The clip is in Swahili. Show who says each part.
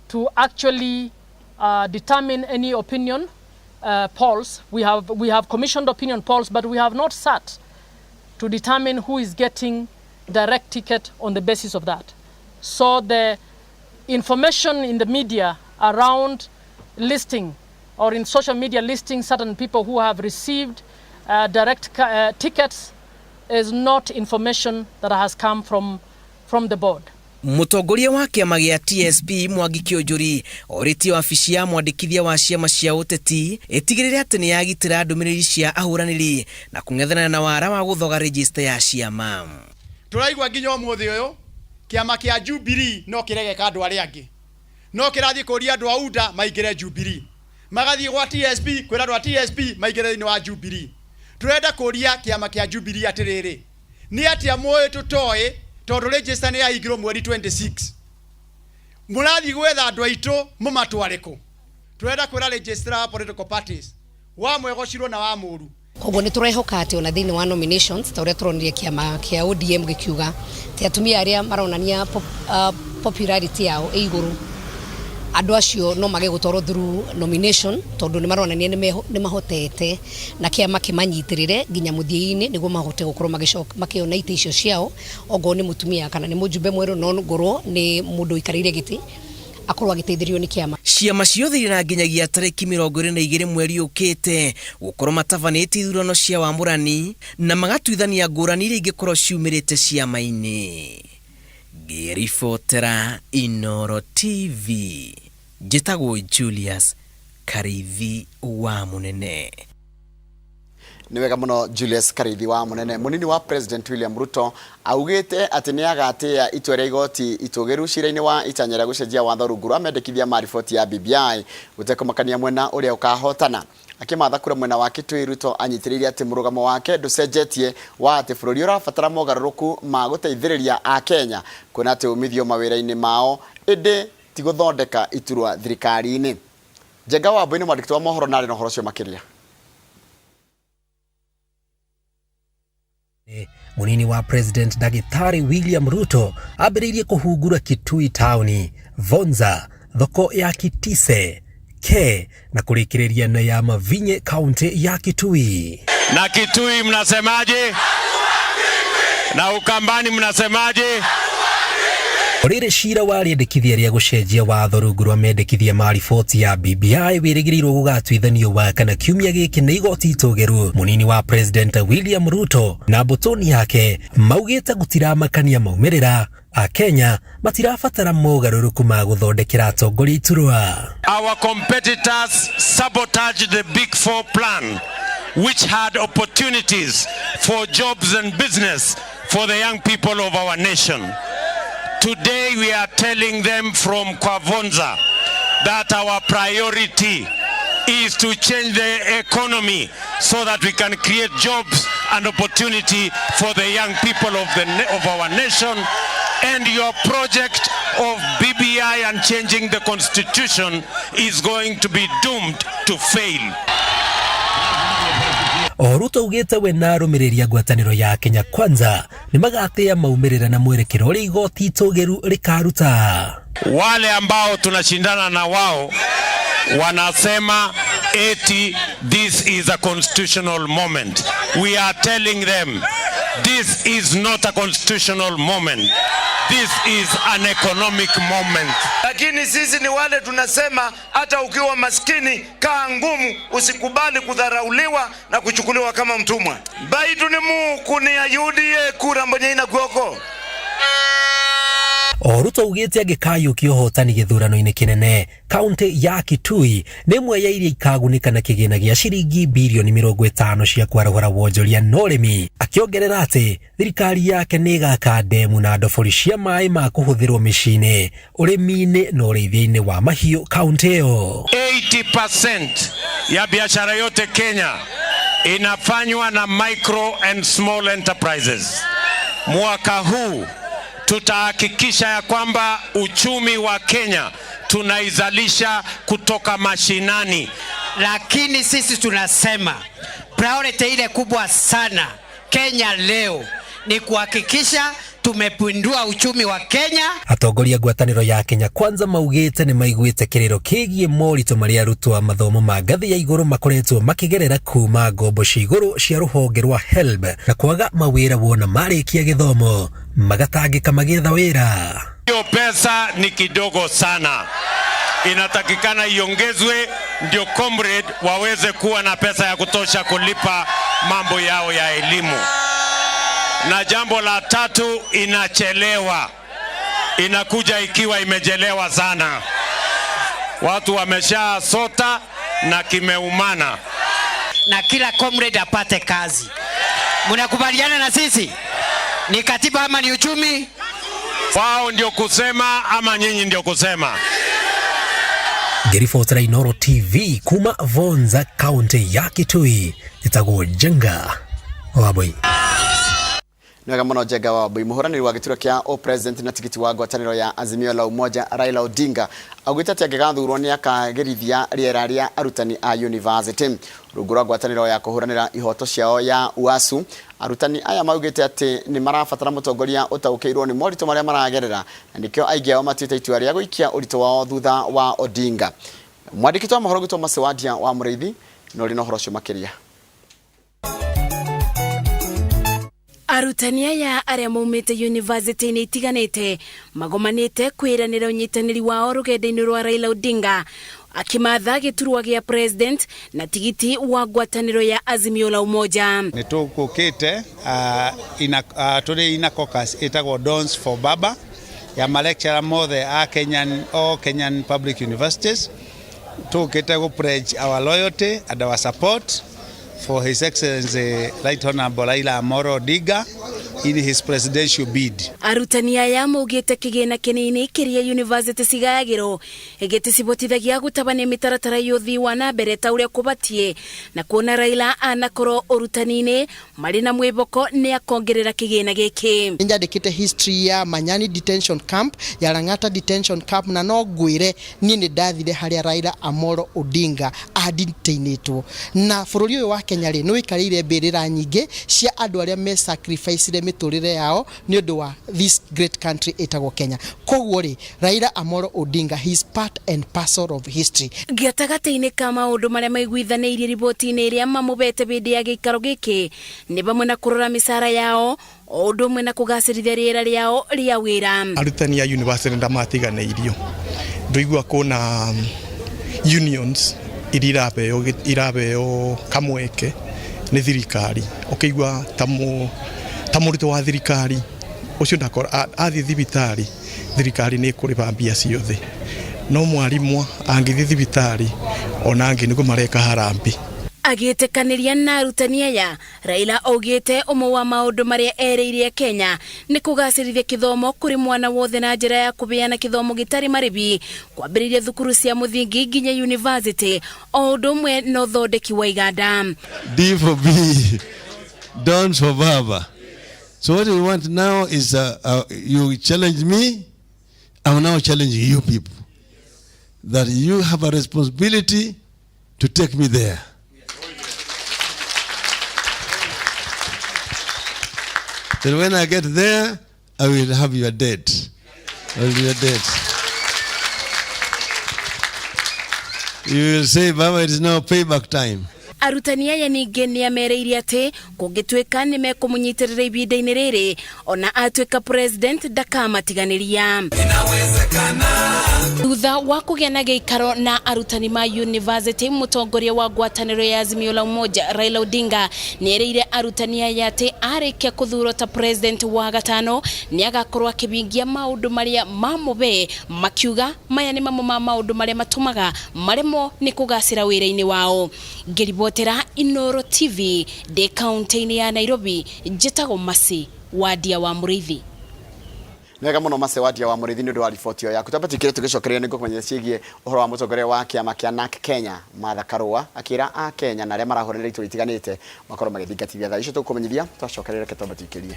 Speaker 1: to actually determine any opinion polls. We have commissioned opinion polls, but we have not sat to determine who is getting direct ticket on the basis of that. So the information in the media around listing or in social media listing certain people who have received direct tickets is not information that has come from the board.
Speaker 2: Mutongoria wa kiama gia TSP Mwangi Kĩũnjũri orĩtie wabici ya mwandĩkithia wa ciama cia ũteti ĩtigĩrĩre atĩ nĩ yagitĩra ndũmĩrĩri cia ahũranĩri na kũng'ethanĩra na wara wa gũthoga register ya ciama.
Speaker 3: Tũraigua nginya ũmũthĩ ũyũ kiama kĩa Jubilee no kĩregeka andũ arĩa angĩ, no kĩrathiĩ kũria andũ a UDA maingĩre Jubilee, magathiĩ gwa TSP kwĩra andũ a TSP maingĩre thĩinĩ wa Jubilee. Tũrenda kũria kiama kĩa Jubilee atĩrĩrĩ, nĩ atĩa mũĩ tũtoĩ tondũ register nĩ yahingirwo mweri 26. Mũrathiĩ gwetha andũ aitũ mũmatwarĩkũ. Tũrenda kwĩra registrar wa political parties wa mwegocirwo na wa mũru.
Speaker 4: Koguo nĩ tũrehoka atĩ ona thĩinĩ wa nominations ta ũrĩa tũronire kĩama kĩa ODM gĩkiuga atĩ atumia arĩa maronania popularity yao ĩ igũrũ, andũ acio no mage gũtwarwo through nomination tondũ nĩ maronania nĩ mahotete na kĩama kĩmanyitĩrĩre nginya mũthia-inĩ nĩguo mahote gũkorwo makĩona itĩ icio ciao, ogo nĩ mũtumia kana nĩ mũjumbe mwerũ no ngorwo nĩ mũndũ ikarĩire gĩtĩ akorwo agĩteithĩrio nĩ kĩama.
Speaker 2: Ciama ciothe irĩ nginyagia tarĩki 22 mweri ũkĩte gũkorwo matabanĩtie ithurano cia wamũrani na magatuithania ngũrani iria ingĩkorwo ciumĩrĩte ciama-inĩ. Ngĩribotera Inooro TV, njĩtagwo Julius Karithi wa Munene.
Speaker 5: Nĩ wega mũno Julius Karithi wa Munene. Mũnini wa President William Ruto augĩte atĩ nĩ agatĩa itua rĩa igoti itũgĩru cira-inĩ wa itanya rĩa gũcenjia watho rungu rwa mendekithia ma riboti ya BBI gũtekũmakania mwena ũrĩa ũkahotana. Akimatha kura mwena wa Kitui, Ruto anyitĩrĩire atĩ mũrũgamo wake ndũcenjetie wa atĩ bũrũri ũrabatara mogarũrũku ma gũteithĩrĩria a Kenya kuona atĩ umithio mawĩra-inĩ mao ĩndĩ ti gũthondeka iturwa thirikari-inĩ. Njenga wa Mbũi nĩ mwandĩki wa mohoro na arĩ na ũhoro ũcio makĩria.
Speaker 6: Munini wa President Dagitari William Ruto ambĩrĩirie kũhungura Kitui tauni, Vonza, thoko ya Kitise, Ke na kurĩkĩrĩria na ya Mavinye kaunti ya Kitui.
Speaker 7: Na Kitui mnasemaje? Na Ukambani mnasemaje?
Speaker 6: Orĩrĩ cira wa rĩendekithia rĩa gũcenjia watho rungu rwa mendekithia ma riboti ya BBI wĩrĩgĩrĩirwo gũgatuithanio wa kana kiumia gĩkĩ nĩ igoti itũgĩru. Munini wa President William Ruto na mbũtũni yake maugĩte gũtiramakania maumĩrĩra, a Kenya matirabatara mogarũrũku ma gũthondekera atongoria iturwa.
Speaker 7: Our competitors sabotaged the Big Four plan, which had opportunities for jobs and business for the young people of our nation. Today we are telling them from Kwavonza that our priority is to change the economy so that we can create jobs and opportunity for the young people of our nation. And your project of BBI and changing the constitution is going to be doomed to fail.
Speaker 6: Ruto ugĩte we na arũmĩrĩri a ngwatanĩro ya Kenya Kwanza nĩ magatĩa maumĩrĩra na mwerekero ũrĩa igoti itũgĩru rĩkaruta.
Speaker 7: Wale ambao tunashindana na wao wanasema eti this is a constitutional moment. We are telling them this is not a constitutional moment. This is an economic moment.
Speaker 8: Lakini sisi ni wale tunasema hata ukiwa maskini kaa ngumu, usikubali kudharauliwa na kuchukuliwa kama mtumwa. Baidu ni mukuni ya UDA kura mbonye ina guoko.
Speaker 6: Ruto ugĩte angĩkayũkia ũhotani gĩthurano-inĩ kĩnene kaunti ya Kitui nĩ ĩmwe ya iria ikagunĩka na kĩgĩna gĩa ciringi bilioni 50 cia kwarahũra wonjoria na ũrĩmi, akĩongerera atĩ thirikari yake nĩ ĩgaka ndemu na ndobori cia maĩ ma kũhũthĩrwo mĩciĩ-inĩ, ũrĩmi-inĩ na ũrĩithia-inĩ wa mahiũ kaunti ĩyo.
Speaker 7: 80% ya biashara yote Kenya inafanywa na micro and small enterprises. Mwaka huu tutahakikisha ya kwamba uchumi wa Kenya tunaizalisha kutoka mashinani.
Speaker 9: Lakini sisi tunasema priority ile kubwa sana Kenya leo ni kuhakikisha tumepindua uchumi wa Kenya.
Speaker 6: Atongoria ngwatanĩro ya Kenya Kwanza maugĩte nĩ maiguĩte kĩrĩro kĩgiĩ moritũ marĩa arutwo a mathomo ma ngathĩ ya igũrũ makoretwo makĩgerera kuma ngombo cia igũrũ cia rũhonge rwa HELB na kwaga mawĩra wona marĩkia gĩthomo magatangĩka magĩetha wĩra.
Speaker 7: Hiyo pesa ni kidogo sana. Inatakikana iongezwe ndio comrade waweze kuwa na pesa ya kutosha kulipa mambo yao ya elimu. Na jambo la tatu, inachelewa. Inakuja ikiwa imechelewa sana. Watu wamesha sota na kimeumana.
Speaker 9: Na kila comrade apate kazi. Mnakubaliana na sisi? Ni katiba ama ni uchumi?
Speaker 7: Wao ndio kusema ama nyinyi ndio kusema?
Speaker 6: Ngĩribotera Inooro TV kuma Vonza County ya Kitui, itagwo Jenga Wabui.
Speaker 5: Nĩwega mũno Jenga Wabui. Mũhũranĩri wa gĩturwa kĩa o president na tigiti wa ngwatanĩro ya Azimio la Umoja Raila Odinga augĩte atĩ angĩgathurwo nĩ akagerithia rĩera rĩa arutani a university. Rungu rwa ngwatanĩro ya kũhũranĩra ihoto ciao ya UASU, arutani aya maugĩte atĩ nĩ marabatara mũtongoria ũtaũkĩirwo nĩ moritũ marĩa maragerera, na nĩkĩo aingĩ ao matuĩte itua rĩa gũikia ũritũ wao thutha wa Odinga. Mwandĩki wa mohoro gwĩtwo Macewadia wa Mũrĩithi no rĩ na ũhoro ũcio makĩria.
Speaker 10: Arutani aya arĩa maumĩte university-inĩ itiganĩte magomanĩte kwĩranĩra ũnyitanĩri wao rũgendo-inĩ rwa Raila Odinga akimatha gĩturwa gĩa president na tigiti wa ngwatanĩro ya Azimio la Umoja.
Speaker 11: Nĩtũkũkĩte tũrĩ ina caucus ĩtagwo Dons for Baba ya malecturer mothe a Kenyan public universities. Tũkĩte gũ pledge our loyalty and our support for His Excellency Right Honorable Raila Amolo Odinga in his presidential bid.
Speaker 10: Arutani aya maugĩte kĩgĩna kĩnini kĩrĩa university cigayagĩrwo gĩticibotithagia gũtabania mĩtaratara yothi wa na mbere ta ũrĩa kũbatie na kuona Raila anakorwo ũrutani-inĩ marĩ na mwĩboko nĩ akongerera kĩgĩna gĩkĩ.
Speaker 12: Nĩndandĩkĩte history ya Manyani detention camp, ya Lang'ata detention camp, na no ngwĩre niĩ nĩ ndathire harĩa Raila Amolo Odinga adintainĩtwo, na bũrũri ũyũ wa Kenya rĩ nĩ wĩkarĩire mbĩrĩra nyingĩ cia andũ arĩa me sacrifice miturire yao ni undu wa this great country etagwo Kenya. Koguo ri Raila Amolo Odinga, he is part and parcel of history.
Speaker 10: Gĩatagatĩ-inĩ ka maũndũ marĩa maiguithanĩirie riboti-inĩ ĩrĩa mamũbete bĩndĩ ya gĩikaro gĩkĩ nĩ bamwe na kũrora mĩcara yao o ũndũ ũmwe na kũgacĩrithia rĩera rĩao rĩa wĩra.
Speaker 13: Arutani ya university ndamatiganĩirio ndũigua kuna unions irabeo kamweke nĩ thirikari ũkĩigua ta mũrutwo wa thirikari ũcio ndakora athiĩ thibitarĩ thirikari nĩ kũrĩba mbia ciothe, no mwarimũ angĩthiĩ thibitarĩ ona angĩ nĩguo mareka harambi.
Speaker 10: Agĩtĩkanĩria na arutani aya, Raila augĩte ũmwe wa maũndũ marĩa ereirie Kenya nĩ kũgacĩrithia gĩthomo kũrĩ mwana wothe na njĩra ya kũbeana gĩthomo gĩtarĩ marĩhi, kwambĩrĩria thukuru cia mũthingi nginya university o ũndũ ũmwe na ũthondeki wa iganda.
Speaker 14: D for B, Dons for Baba. So what we want now is you challenge me, I'm now challenging you people. That you have a responsibility to take me there. Then when I get there, I will have your debt. I will be your debt. You will say, Baba, it is now payback time.
Speaker 10: Arutani aya ningĩ nĩ amereirie atĩ kũngĩtuĩka nĩ mekũmũnyitĩrĩra ibinda-inĩ rĩrĩ ona atuĩka president ndakamatiganĩria. Thutha wa kũgĩa na gĩikaro na arutani ma university, mũtongoria wa ngwatanĩro ya Azimio la Umoja Raila Odinga nĩ ereire arutani aya atĩ arĩkia kũthurwo ta president wa gatano nĩ agakorwo akĩbingia maũndũ marĩa mamũbe, makiuga maya nĩ mamwe ma maũndũ marĩa matũmaga maremwo nĩ kũgacĩra wĩra-inĩ wao. Ngĩribotera Inooro TV de kaunti-inĩ ya Nairobi, njĩtagwo Macewadia wa Mũrĩithi.
Speaker 5: Nĩwega mũno Macewadia wa Mũrĩithi nĩ ũndũ wa riboti ĩyo yaku. Tũbatikire tũgĩcokereria nĩguo kũmenya ciĩgiĩ ũhoro wa mũtongoria wa kĩama kĩa NARC Kenya Martha Karũa akĩra a Kenya na arĩa marahũranĩra iturwa itiganĩte makorwo magĩthingatithia thaa icio tũkũmenyithia twacokereria reke tũbatikĩrie.